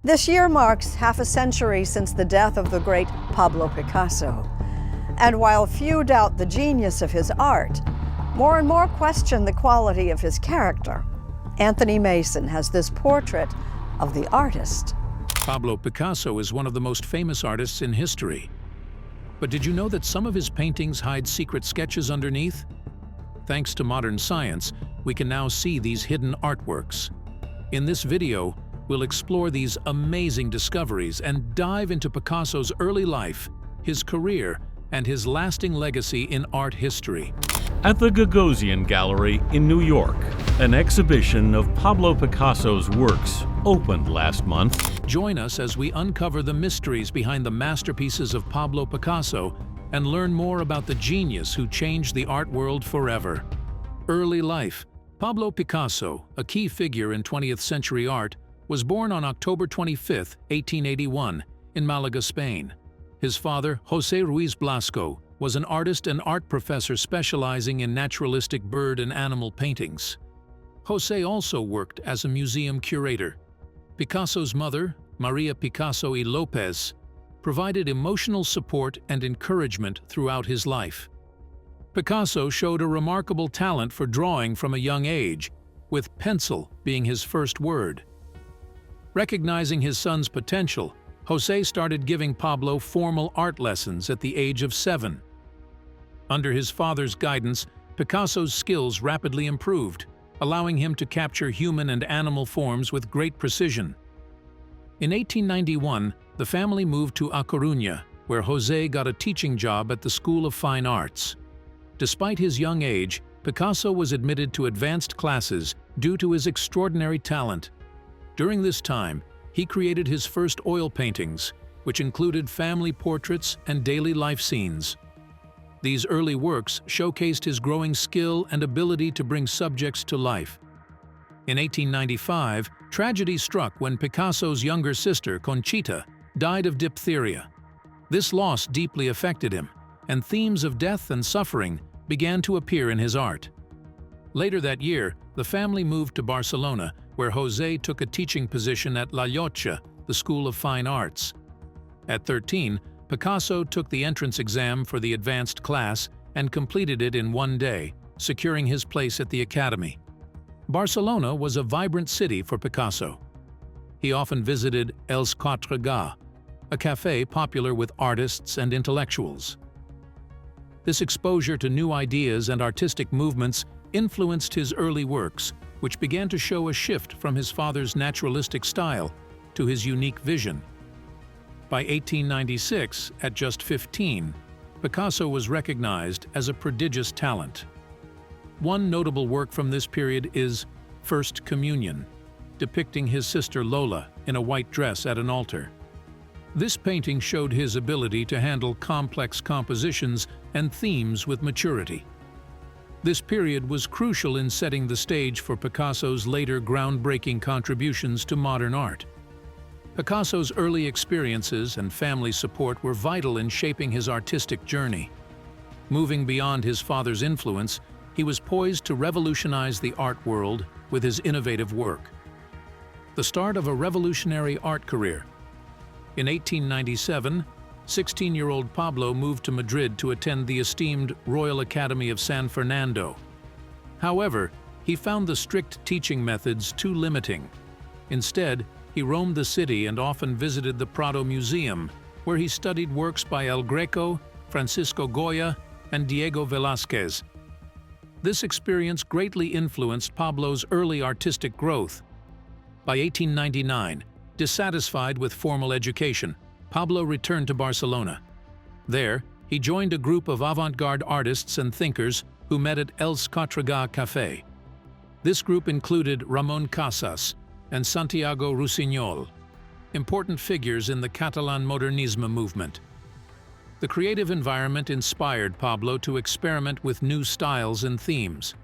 This year marks half a century since the death of the great Pablo Picasso. And while few doubt the genius of his art, more and more question the quality of his character. Anthony Mason has this portrait of the artist. Pablo Picasso is one of the most famous artists in history. But did you know that some of his paintings hide secret sketches underneath? Thanks to modern science, we can now see these hidden artworks. In this video, we'll explore these amazing discoveries and dive into Picasso's early life, his career, and his lasting legacy in art history. At the Gagosian Gallery in New York, an exhibition of Pablo Picasso's works opened last month. Join us as we uncover the mysteries behind the masterpieces of Pablo Picasso and learn more about the genius who changed the art world forever. Early life. Pablo Picasso, a key figure in 20th century art, was born on October 25, 1881, in Malaga, Spain. His father, José Ruiz Blasco, was an artist and art professor specializing in naturalistic bird and animal paintings. José also worked as a museum curator. Picasso's mother, Maria Picasso y López, provided emotional support and encouragement throughout his life. Picasso showed a remarkable talent for drawing from a young age, with pencil being his first word. Recognizing his son's potential, José started giving Pablo formal art lessons at the age of 7. Under his father's guidance, Picasso's skills rapidly improved, allowing him to capture human and animal forms with great precision. In 1891, the family moved to A Coruña, where José got a teaching job at the School of Fine Arts. Despite his young age, Picasso was admitted to advanced classes due to his extraordinary talent. During this time, he created his first oil paintings, which included family portraits and daily life scenes. These early works showcased his growing skill and ability to bring subjects to life. In 1895, tragedy struck when Picasso's younger sister, Conchita, died of diphtheria. This loss deeply affected him, and themes of death and suffering began to appear in his art. Later that year, the family moved to Barcelona, where José took a teaching position at La Llotja, the School of Fine Arts. At 13, Picasso took the entrance exam for the advanced class and completed it in one day, securing his place at the academy. Barcelona was a vibrant city for Picasso. He often visited Els Quatre Gats, a cafe popular with artists and intellectuals. This exposure to new ideas and artistic movements influenced his early works, which began to show a shift from his father's naturalistic style to his unique vision. By 1896, at just 15, Picasso was recognized as a prodigious talent. One notable work from this period is First Communion, depicting his sister Lola in a white dress at an altar. This painting showed his ability to handle complex compositions and themes with maturity. This period was crucial in setting the stage for Picasso's later groundbreaking contributions to modern art. Picasso's early experiences and family support were vital in shaping his artistic journey. Moving beyond his father's influence, he was poised to revolutionize the art world with his innovative work. The start of a revolutionary art career. In 1897, 16-year-old Pablo moved to Madrid to attend the esteemed Royal Academy of San Fernando. However, he found the strict teaching methods too limiting. Instead, he roamed the city and often visited the Prado Museum, where he studied works by El Greco, Francisco Goya, and Diego Velázquez. This experience greatly influenced Pablo's early artistic growth. By 1899, dissatisfied with formal education, Pablo returned to Barcelona. There, he joined a group of avant-garde artists and thinkers who met at Els Quatre Gats Café. This group included Ramon Casas and Santiago Rusiñol, important figures in the Catalan Modernisme movement. The creative environment inspired Pablo to experiment with new styles and themes.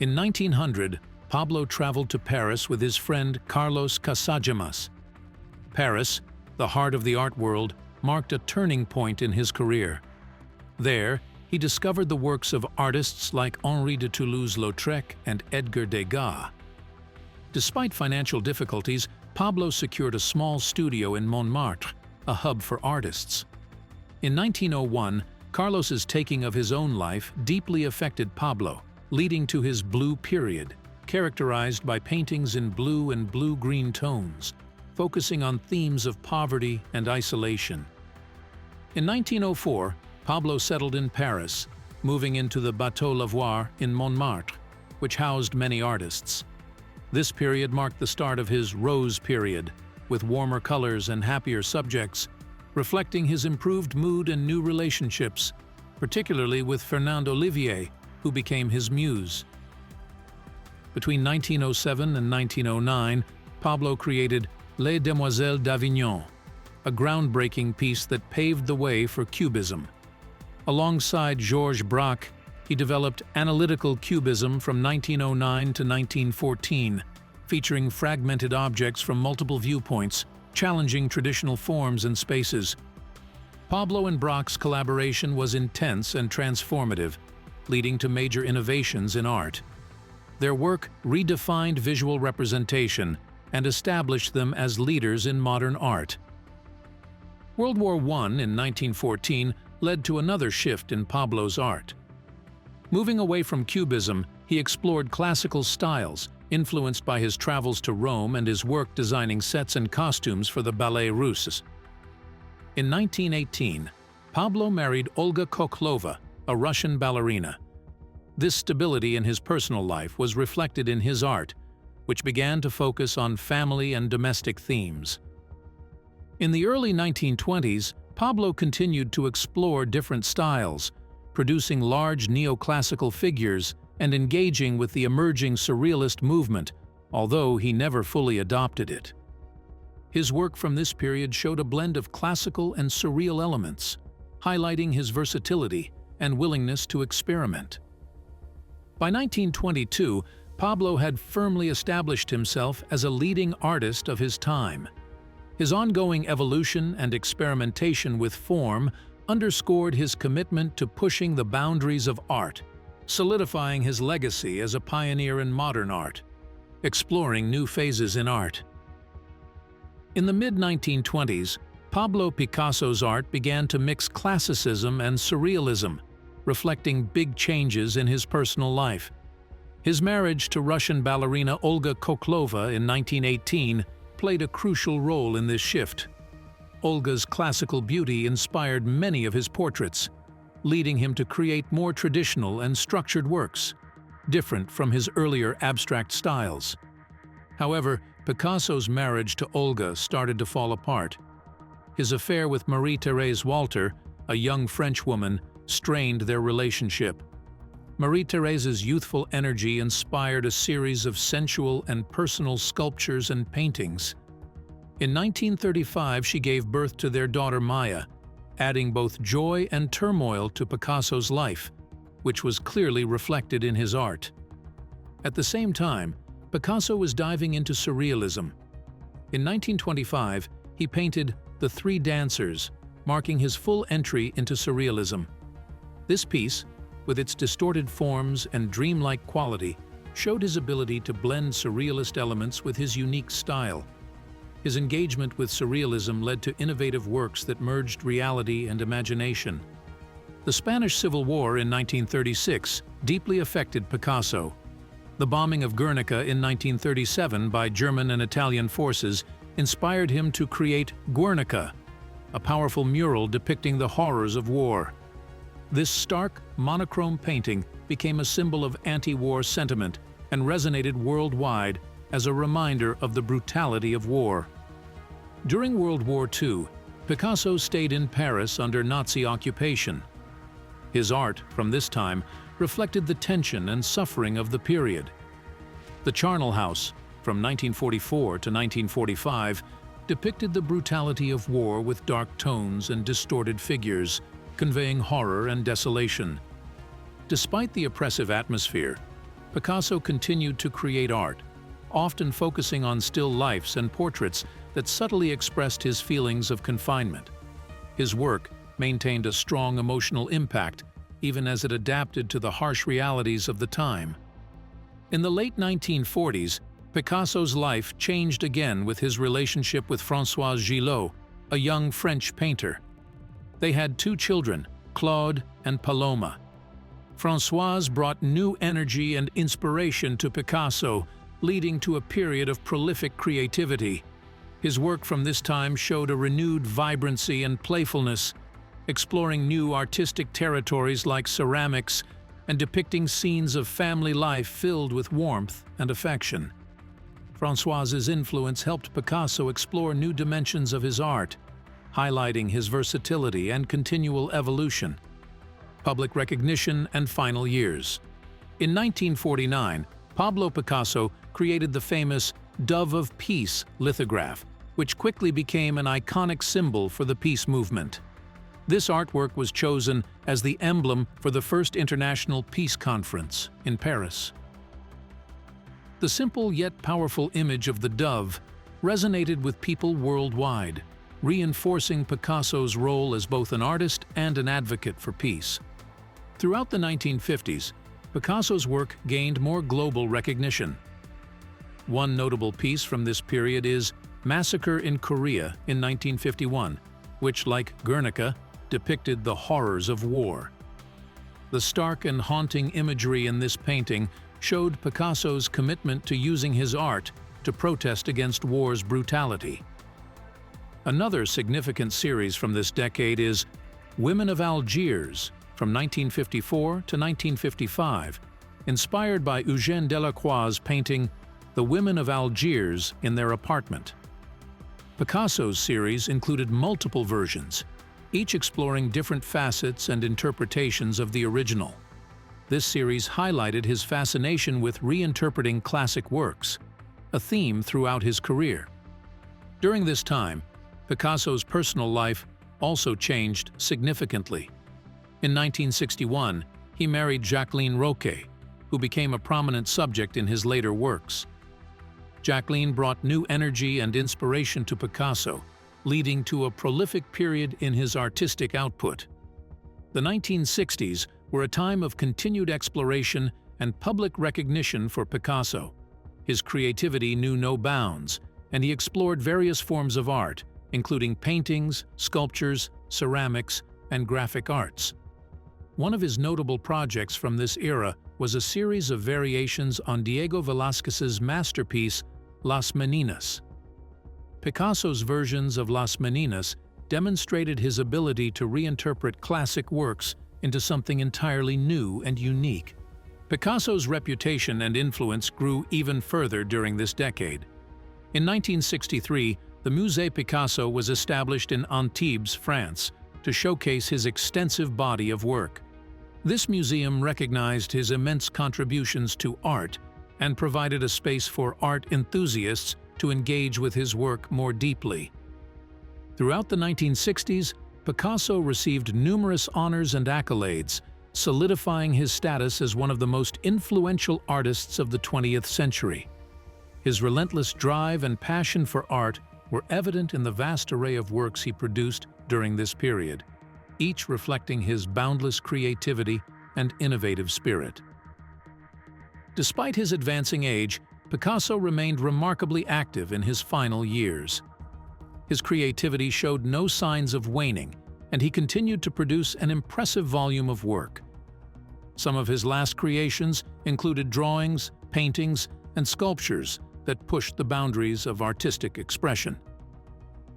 In 1900, Pablo traveled to Paris with his friend Carlos Casagemas. Paris, the heart of the art world, marked a turning point in his career. There, he discovered the works of artists like Henri de Toulouse-Lautrec and Edgar Degas. Despite financial difficulties, Pablo secured a small studio in Montmartre, a hub for artists. In 1901, Carlos's taking of his own life deeply affected Pablo, leading to his blue period, characterized by paintings in blue and blue-green tones, focusing on themes of poverty and isolation. In 1904, Pablo settled in Paris, moving into the Bateau Lavoir in Montmartre, which housed many artists. This period marked the start of his Rose period, with warmer colors and happier subjects, reflecting his improved mood and new relationships, particularly with Fernand Olivier, who became his muse. Between 1907 and 1909, Pablo created Les Demoiselles d'Avignon, a groundbreaking piece that paved the way for Cubism. Alongside Georges Braque, he developed analytical cubism from 1909 to 1914, featuring fragmented objects from multiple viewpoints, challenging traditional forms and spaces. Pablo and Braque's collaboration was intense and transformative, leading to major innovations in art. Their work redefined visual representation and established them as leaders in modern art. World War I in 1914 led to another shift in Pablo's art. Moving away from Cubism, he explored classical styles, influenced by his travels to Rome and his work designing sets and costumes for the Ballet Russe. In 1918, Pablo married Olga Khokhlova, a Russian ballerina. This stability in his personal life was reflected in his art, which began to focus on family and domestic themes. In the early 1920s, Pablo continued to explore different styles, producing large neoclassical figures and engaging with the emerging surrealist movement, although he never fully adopted it. His work from this period showed a blend of classical and surreal elements, highlighting his versatility and willingness to experiment. By 1922, Pablo had firmly established himself as a leading artist of his time. His ongoing evolution and experimentation with form underscored his commitment to pushing the boundaries of art, solidifying his legacy as a pioneer in modern art, exploring new phases in art. In the mid-1920s, Pablo Picasso's art began to mix classicism and surrealism, reflecting big changes in his personal life. His marriage to Russian ballerina Olga Khokhlova in 1918 played a crucial role in this shift. Olga's classical beauty inspired many of his portraits, leading him to create more traditional and structured works, different from his earlier abstract styles. However, Picasso's marriage to Olga started to fall apart. His affair with Marie-Thérèse Walter, a young French woman, strained their relationship. Marie-Thérèse's youthful energy inspired a series of sensual and personal sculptures and paintings. In 1935, she gave birth to their daughter Maya, adding both joy and turmoil to Picasso's life, which was clearly reflected in his art. At the same time, Picasso was diving into surrealism. In 1925, he painted The Three Dancers, marking his full entry into surrealism. This piece, with its distorted forms and dreamlike quality, showed his ability to blend surrealist elements with his unique style. His engagement with surrealism led to innovative works that merged reality and imagination. The Spanish Civil War in 1936 deeply affected Picasso. The bombing of Guernica in 1937 by German and Italian forces inspired him to create Guernica, a powerful mural depicting the horrors of war. This stark, monochrome painting became a symbol of anti-war sentiment and resonated worldwide as a reminder of the brutality of war. During World War II, Picasso stayed in Paris under Nazi occupation. His art, from this time, reflected the tension and suffering of the period. The Charnel House, from 1944 to 1945, depicted the brutality of war with dark tones and distorted figures, conveying horror and desolation. Despite the oppressive atmosphere, Picasso continued to create art, often focusing on still lifes and portraits that subtly expressed his feelings of confinement. His work maintained a strong emotional impact, even as it adapted to the harsh realities of the time. In the late 1940s, Picasso's life changed again with his relationship with Françoise Gillot, a young French painter. They had 2 children, Claude and Paloma. Françoise brought new energy and inspiration to Picasso, leading to a period of prolific creativity. His work from this time showed a renewed vibrancy and playfulness, exploring new artistic territories like ceramics and depicting scenes of family life filled with warmth and affection. Françoise's influence helped Picasso explore new dimensions of his art, highlighting his versatility and continual evolution. Public recognition and final years. In 1949, Pablo Picasso created the famous Dove of Peace lithograph, which quickly became an iconic symbol for the peace movement. This artwork was chosen as the emblem for the first International Peace Conference in Paris. The simple yet powerful image of the dove resonated with people worldwide, reinforcing Picasso's role as both an artist and an advocate for peace. Throughout the 1950s, Picasso's work gained more global recognition. One notable piece from this period is Massacre in Korea in 1951, which, like Guernica, depicted the horrors of war. The stark and haunting imagery in this painting showed Picasso's commitment to using his art to protest against war's brutality. Another significant series from this decade is Women of Algiers from 1954 to 1955, inspired by Eugène Delacroix's painting The Women of Algiers in Their Apartment. Picasso's series included multiple versions, each exploring different facets and interpretations of the original. This series highlighted his fascination with reinterpreting classic works, a theme throughout his career. During this time, Picasso's personal life also changed significantly. In 1961, he married Jacqueline Roquet, who became a prominent subject in his later works. Jacqueline brought new energy and inspiration to Picasso, leading to a prolific period in his artistic output. The 1960s were a time of continued exploration and public recognition for Picasso. His creativity knew no bounds, and he explored various forms of art, including paintings, sculptures, ceramics, and graphic arts. One of his notable projects from this era was a series of variations on Diego Velázquez's masterpiece, Las Meninas. Picasso's versions of Las Meninas demonstrated his ability to reinterpret classic works into something entirely new and unique. Picasso's reputation and influence grew even further during this decade. In 1963, the Musée Picasso was established in Antibes, France, to showcase his extensive body of work. This museum recognized his immense contributions to art and provided a space for art enthusiasts to engage with his work more deeply. Throughout the 1960s, Picasso received numerous honors and accolades, solidifying his status as one of the most influential artists of the 20th century. His relentless drive and passion for art were evident in the vast array of works he produced during this period, each reflecting his boundless creativity and innovative spirit. Despite his advancing age, Picasso remained remarkably active in his final years. His creativity showed no signs of waning, and he continued to produce an impressive volume of work. Some of his last creations included drawings, paintings, and sculptures that pushed the boundaries of artistic expression.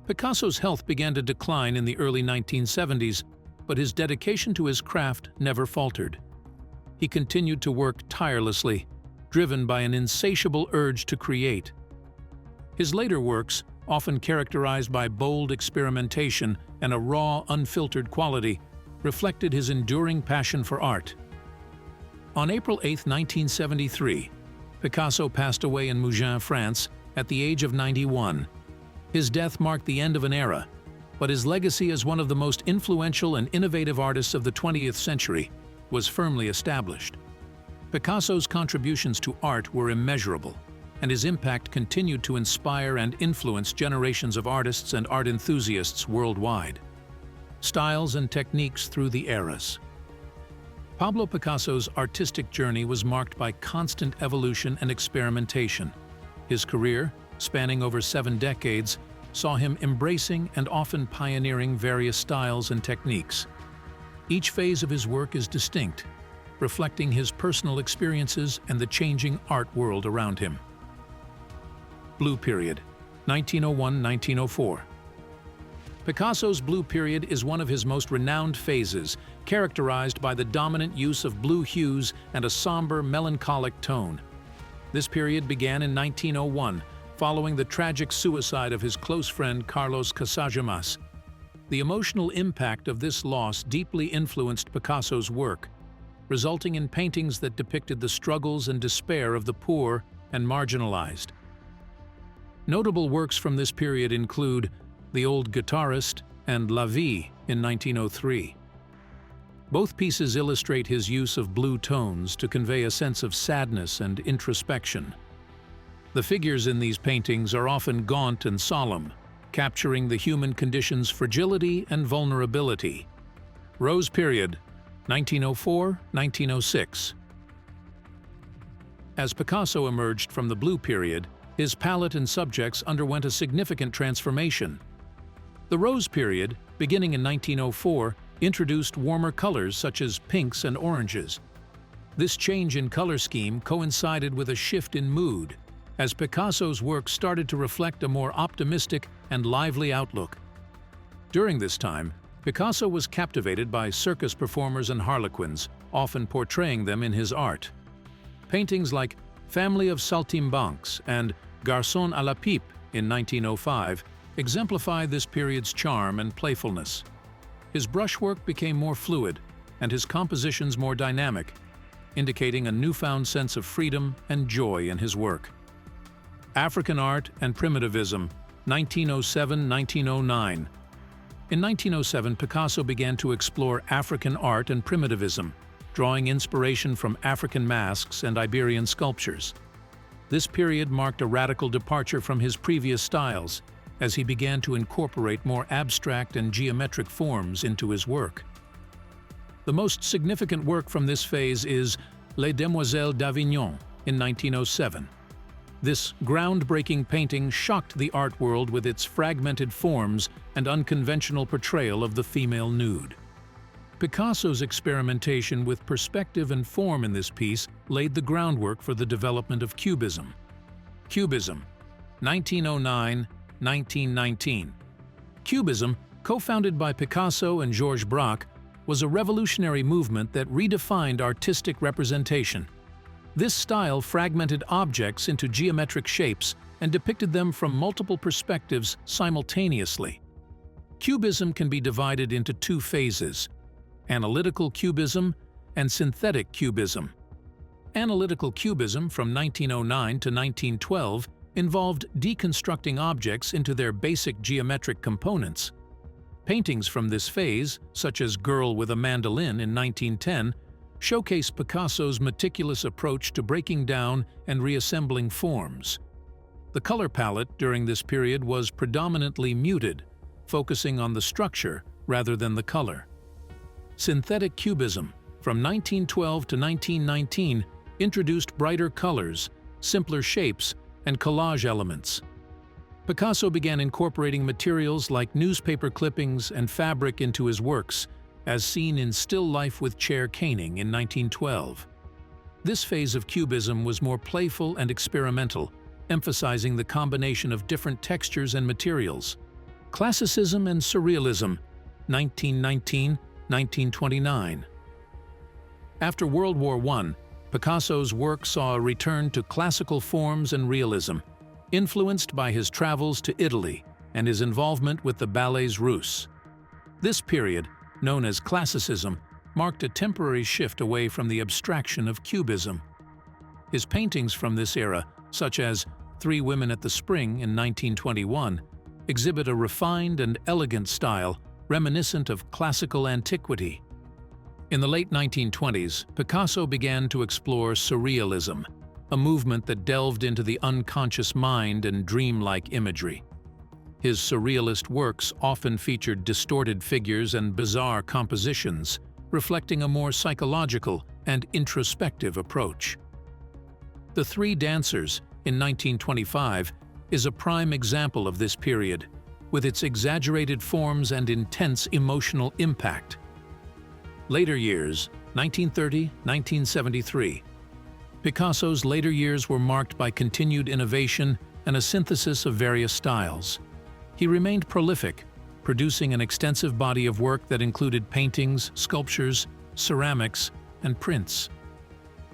Picasso's health began to decline in the early 1970s, but his dedication to his craft never faltered. He continued to work tirelessly, driven by an insatiable urge to create. His later works, often characterized by bold experimentation and a raw, unfiltered quality, reflected his enduring passion for art. On April 8, 1973, Picasso passed away in Mougins, France, at the age of 91. His death marked the end of an era, but his legacy as one of the most influential and innovative artists of the 20th century was firmly established. Picasso's contributions to art were immeasurable, and his impact continued to inspire and influence generations of artists and art enthusiasts worldwide. Styles and techniques through the eras. Pablo Picasso's artistic journey was marked by constant evolution and experimentation. His career, spanning over 7 decades, saw him embracing and often pioneering various styles and techniques. Each phase of his work is distinct, reflecting his personal experiences and the changing art world around him. Blue Period, 1901–1904. Picasso's Blue Period is one of his most renowned phases, characterized by the dominant use of blue hues and a somber, melancholic tone. This period began in 1901, following the tragic suicide of his close friend Carlos Casagemas. The emotional impact of this loss deeply influenced Picasso's work, resulting in paintings that depicted the struggles and despair of the poor and marginalized. Notable works from this period include The Old Guitarist and La Vie in 1903. Both pieces illustrate his use of blue tones to convey a sense of sadness and introspection. The figures in these paintings are often gaunt and solemn, capturing the human condition's fragility and vulnerability. Rose Period, 1904–1906. As Picasso emerged from the Blue Period, his palette and subjects underwent a significant transformation. The Rose Period, beginning in 1904, introduced warmer colors such as pinks and oranges. This change in color scheme coincided with a shift in mood, as Picasso's work started to reflect a more optimistic and lively outlook. During this time, Picasso was captivated by circus performers and harlequins, often portraying them in his art. Paintings like Family of Saltimbanques and Garçon à la Pipe in 1905 exemplify this period's charm and playfulness. His brushwork became more fluid and his compositions more dynamic, indicating a newfound sense of freedom and joy in his work. African Art and Primitivism, 1907–1909. In 1907, Picasso began to explore African art and primitivism, drawing inspiration from African masks and Iberian sculptures. This period marked a radical departure from his previous styles, as he began to incorporate more abstract and geometric forms into his work. The most significant work from this phase is Les Demoiselles d'Avignon in 1907. This groundbreaking painting shocked the art world with its fragmented forms and unconventional portrayal of the female nude. Picasso's experimentation with perspective and form in this piece laid the groundwork for the development of Cubism. Cubism, 1909–1919. Cubism, co-founded by Picasso and Georges Braque, was a revolutionary movement that redefined artistic representation. This style fragmented objects into geometric shapes and depicted them from multiple perspectives simultaneously. Cubism can be divided into 2 phases: analytical cubism and synthetic cubism. Analytical cubism from 1909 to 1912 involved deconstructing objects into their basic geometric components. Paintings from this phase, such as Girl with a Mandolin in 1910, showcase Picasso's meticulous approach to breaking down and reassembling forms. The color palette during this period was predominantly muted, focusing on the structure rather than the color. Synthetic Cubism, from 1912 to 1919, introduced brighter colors, simpler shapes, and collage elements. Picasso began incorporating materials like newspaper clippings and fabric into his works, as seen in Still Life with Chair Caning in 1912. This phase of Cubism was more playful and experimental, emphasizing the combination of different textures and materials. Classicism and Surrealism, 1919–1929. After World War I, Picasso's work saw a return to classical forms and realism, influenced by his travels to Italy and his involvement with the ballets russes. This period, known as Classicism, marked a temporary shift away from the abstraction of Cubism. His paintings from this era, such as Three Women at the Spring in 1921, exhibit a refined and elegant style reminiscent of classical antiquity. In the late 1920s, Picasso began to explore Surrealism, a movement that delved into the unconscious mind and dreamlike imagery. His surrealist works often featured distorted figures and bizarre compositions, reflecting a more psychological and introspective approach. The Three Dancers, in 1925, is a prime example of this period, with its exaggerated forms and intense emotional impact. Later years, 1930–1973. Picasso's later years were marked by continued innovation and a synthesis of various styles. He remained prolific, producing an extensive body of work that included paintings, sculptures, ceramics, and prints.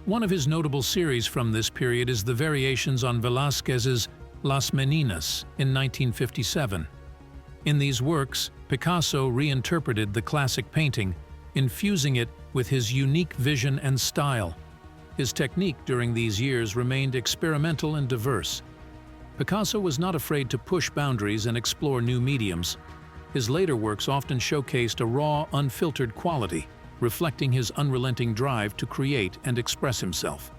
One of his notable series from this period is the variations on Velázquez's Las Meninas in 1957. In these works, Picasso reinterpreted the classic painting, infusing it with his unique vision and style. His technique during these years remained experimental and diverse. Picasso was not afraid to push boundaries and explore new mediums. His later works often showcased a raw, unfiltered quality, reflecting his unrelenting drive to create and express himself.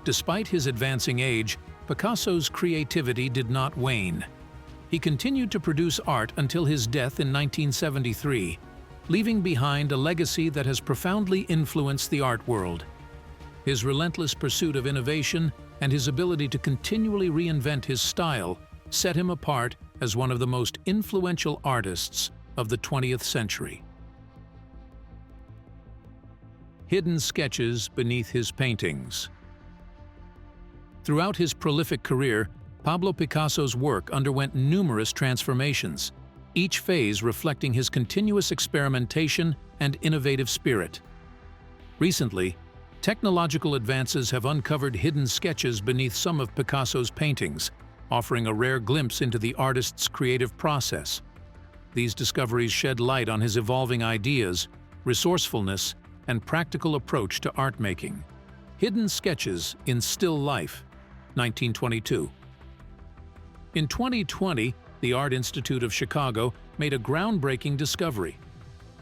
Despite his advancing age, Picasso's creativity did not wane. He continued to produce art until his death in 1973, leaving behind a legacy that has profoundly influenced the art world. His relentless pursuit of innovation and his ability to continually reinvent his style set him apart as one of the most influential artists of the 20th century. Hidden sketches beneath his paintings. Throughout his prolific career, Pablo Picasso's work underwent numerous transformations, each phase reflecting his continuous experimentation and innovative spirit. Recently, technological advances have uncovered hidden sketches beneath some of Picasso's paintings, offering a rare glimpse into the artist's creative process. These discoveries shed light on his evolving ideas, resourcefulness, and practical approach to art making. Hidden sketches in still life, 1922. In 2020, the Art Institute of Chicago made a groundbreaking discovery.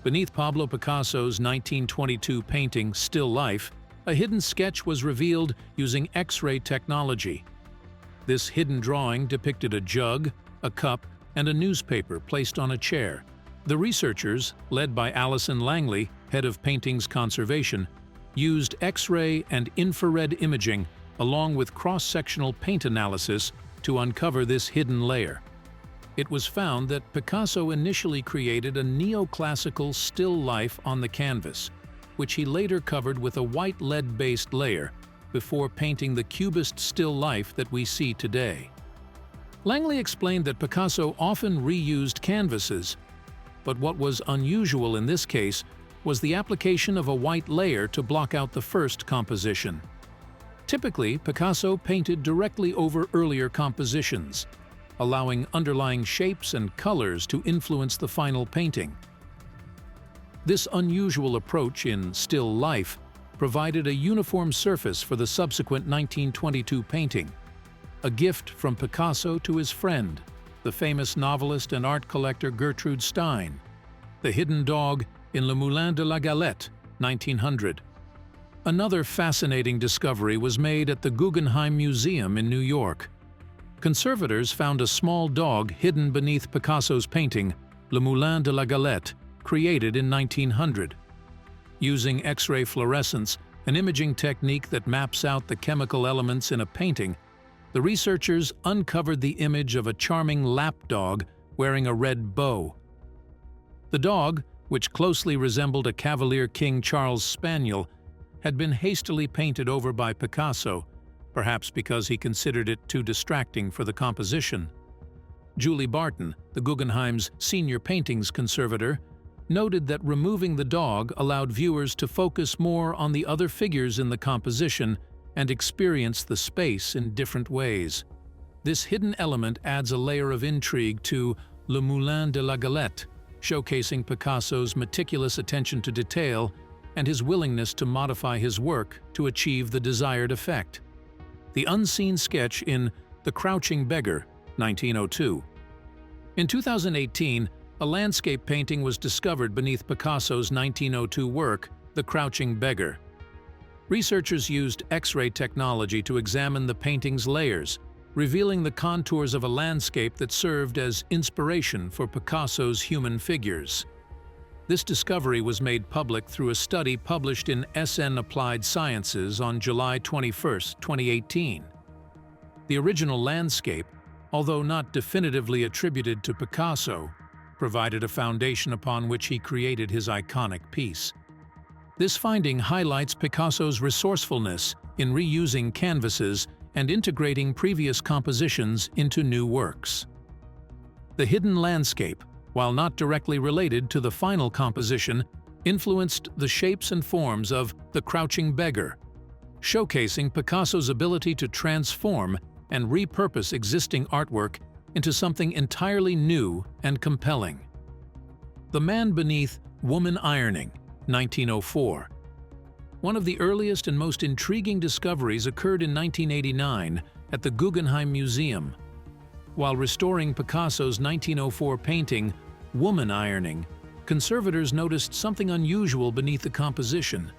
Beneath Pablo Picasso's 1922 painting, Still Life, a hidden sketch was revealed using X-ray technology. This hidden drawing depicted a jug, a cup, and a newspaper placed on a chair. The researchers, led by Alison Langley, head of paintings conservation, used X-ray and infrared imaging along with cross-sectional paint analysis to uncover this hidden layer. It was found that Picasso initially created a neoclassical still life on the canvas, which he later covered with a white lead-based layer before painting the cubist still life that we see today. Langley explained that Picasso often reused canvases, but what was unusual in this case was the application of a white layer to block out the first composition. Typically, Picasso painted directly over earlier compositions, allowing underlying shapes and colors to influence the final painting. This unusual approach in still life provided a uniform surface for the subsequent 1922 painting, a gift from Picasso to his friend, the famous novelist and art collector Gertrude Stein. The hidden dog in Le Moulin de la Galette, 1900. Another fascinating discovery was made at the Guggenheim Museum in New York. Conservators found a small dog hidden beneath Picasso's painting, Le Moulin de la Galette, created in 1900. Using X-ray fluorescence, an imaging technique that maps out the chemical elements in a painting, the researchers uncovered the image of a charming lapdog wearing a red bow. The dog, which closely resembled a Cavalier King Charles Spaniel, had been hastily painted over by Picasso, perhaps because he considered it too distracting for the composition. Julie Barton, the Guggenheim's senior paintings conservator, noted that removing the dog allowed viewers to focus more on the other figures in the composition and experience the space in different ways. This hidden element adds a layer of intrigue to Le Moulin de la Galette, showcasing Picasso's meticulous attention to detail and his willingness to modify his work to achieve the desired effect. The unseen sketch in The Crouching Beggar, 1902. In 2018, a landscape painting was discovered beneath Picasso's 1902 work, The Crouching Beggar. Researchers used X-ray technology to examine the painting's layers, revealing the contours of a landscape that served as inspiration for Picasso's human figures. This discovery was made public through a study published in SN Applied Sciences on July 21, 2018. The original landscape, although not definitively attributed to Picasso, provided a foundation upon which he created his iconic piece. This finding highlights Picasso's resourcefulness in reusing canvases and integrating previous compositions into new works. The hidden landscape, while not directly related to the final composition, influenced the shapes and forms of The Crouching Beggar, showcasing Picasso's ability to transform and repurpose existing artwork into something entirely new and compelling. The Man Beneath Woman Ironing, 1904. One of the earliest and most intriguing discoveries occurred in 1989 at the Guggenheim Museum. While restoring Picasso's 1904 painting, Woman Ironing, conservators noticed something unusual beneath the composition.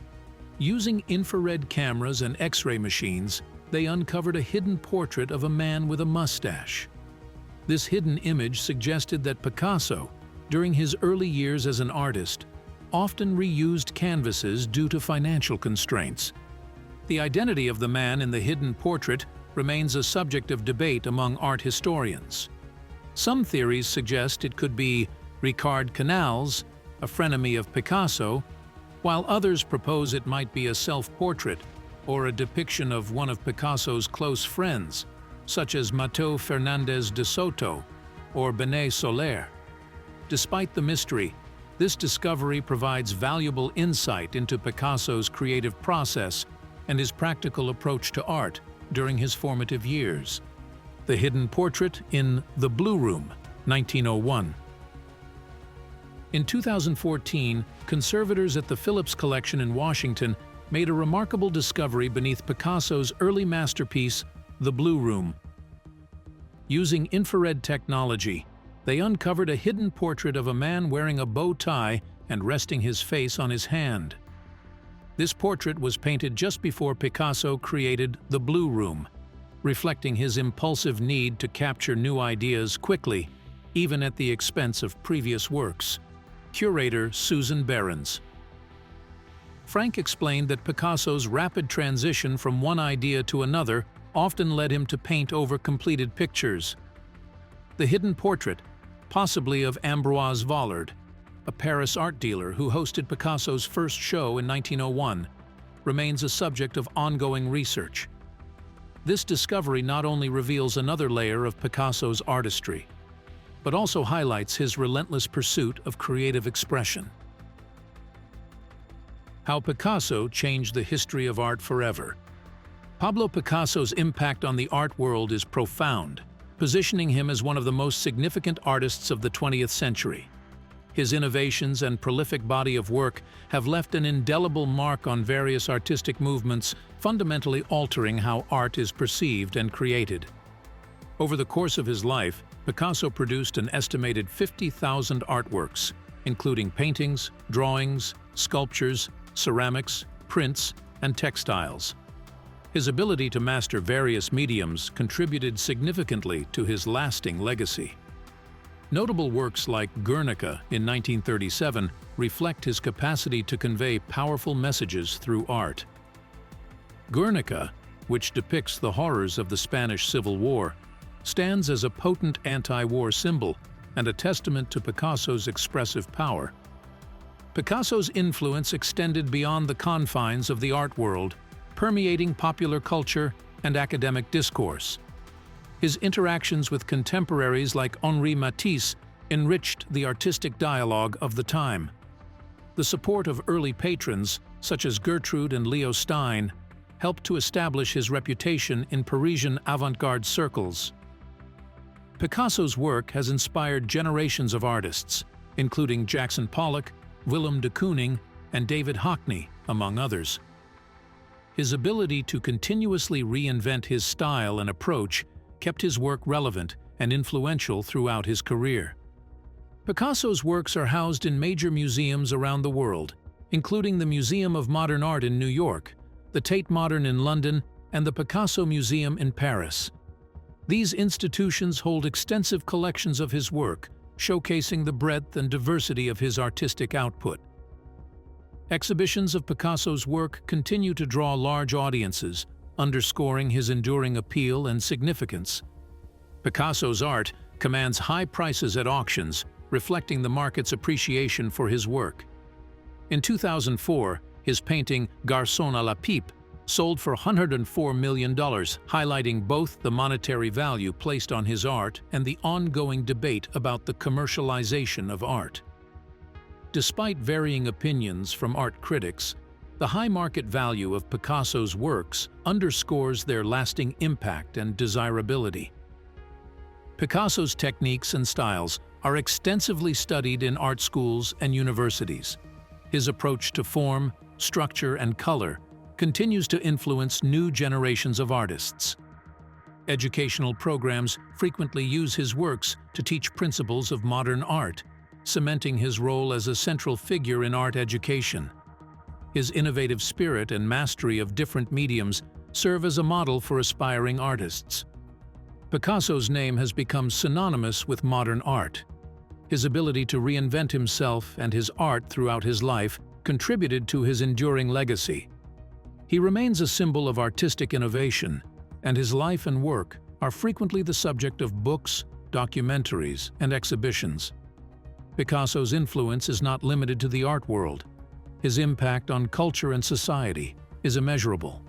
Using infrared cameras and X-ray machines, they uncovered a hidden portrait of a man with a mustache. This hidden image suggested that Picasso, during his early years as an artist, often reused canvases due to financial constraints. The identity of the man in the hidden portrait remains a subject of debate among art historians. Some theories suggest it could be Ricard Canals, a frenemy of Picasso, while others propose it might be a self-portrait or a depiction of one of Picasso's close friends, such as Mateo Fernandez de Soto or Benet Soler. Despite the mystery, this discovery provides valuable insight into Picasso's creative process and his practical approach to art during his formative years. The hidden portrait in The Blue Room, 1901. In 2014, conservators at the Phillips Collection in Washington made a remarkable discovery beneath Picasso's early masterpiece, The Blue Room. Using infrared technology, they uncovered a hidden portrait of a man wearing a bow tie and resting his face on his hand. This portrait was painted just before Picasso created The Blue Room, reflecting his impulsive need to capture new ideas quickly, even at the expense of previous works. Curator Susan Behrens. Frank explained that Picasso's rapid transition from one idea to another often led him to paint over completed pictures. The hidden portrait, possibly of Ambroise Vollard, a Paris art dealer who hosted Picasso's first show in 1901, remains a subject of ongoing research. This discovery not only reveals another layer of Picasso's artistry, but also highlights his relentless pursuit of creative expression. How Picasso changed the history of art forever. Pablo Picasso's impact on the art world is profound, positioning him as one of the most significant artists of the 20th century. His innovations and prolific body of work have left an indelible mark on various artistic movements, fundamentally altering how art is perceived and created. Over the course of his life, Picasso produced an estimated 50,000 artworks, including paintings, drawings, sculptures, ceramics, prints, and textiles. His ability to master various mediums contributed significantly to his lasting legacy. Notable works like Guernica in 1937 reflect his capacity to convey powerful messages through art. Guernica, which depicts the horrors of the Spanish Civil War, stands as a potent anti-war symbol and a testament to Picasso's expressive power. Picasso's influence extended beyond the confines of the art world, permeating popular culture and academic discourse. His interactions with contemporaries like Henri Matisse enriched the artistic dialogue of the time. The support of early patrons, such as Gertrude and Leo Stein, helped to establish his reputation in Parisian avant-garde circles. Picasso's work has inspired generations of artists, including Jackson Pollock, Willem de Kooning, and David Hockney, among others. His ability to continuously reinvent his style and approach kept his work relevant and influential throughout his career. Picasso's works are housed in major museums around the world, including the Museum of Modern Art in New York, the Tate Modern in London, and the Picasso Museum in Paris. These institutions hold extensive collections of his work, showcasing the breadth and diversity of his artistic output. Exhibitions of Picasso's work continue to draw large audiences, underscoring his enduring appeal and significance. Picasso's art commands high prices at auctions, reflecting the market's appreciation for his work. In 2004, his painting Garçon à la Pipe sold for $104 million, highlighting both the monetary value placed on his art and the ongoing debate about the commercialization of art. Despite varying opinions from art critics, the high market value of Picasso's works underscores their lasting impact and desirability. Picasso's techniques and styles are extensively studied in art schools and universities. His approach to form, structure, and color continues to influence new generations of artists. Educational programs frequently use his works to teach principles of modern art, cementing his role as a central figure in art education. His innovative spirit and mastery of different mediums serve as a model for aspiring artists. Picasso's name has become synonymous with modern art. His ability to reinvent himself and his art throughout his life contributed to his enduring legacy. He remains a symbol of artistic innovation, and his life and work are frequently the subject of books, documentaries, and exhibitions. Picasso's influence is not limited to the art world. His impact on culture and society is immeasurable.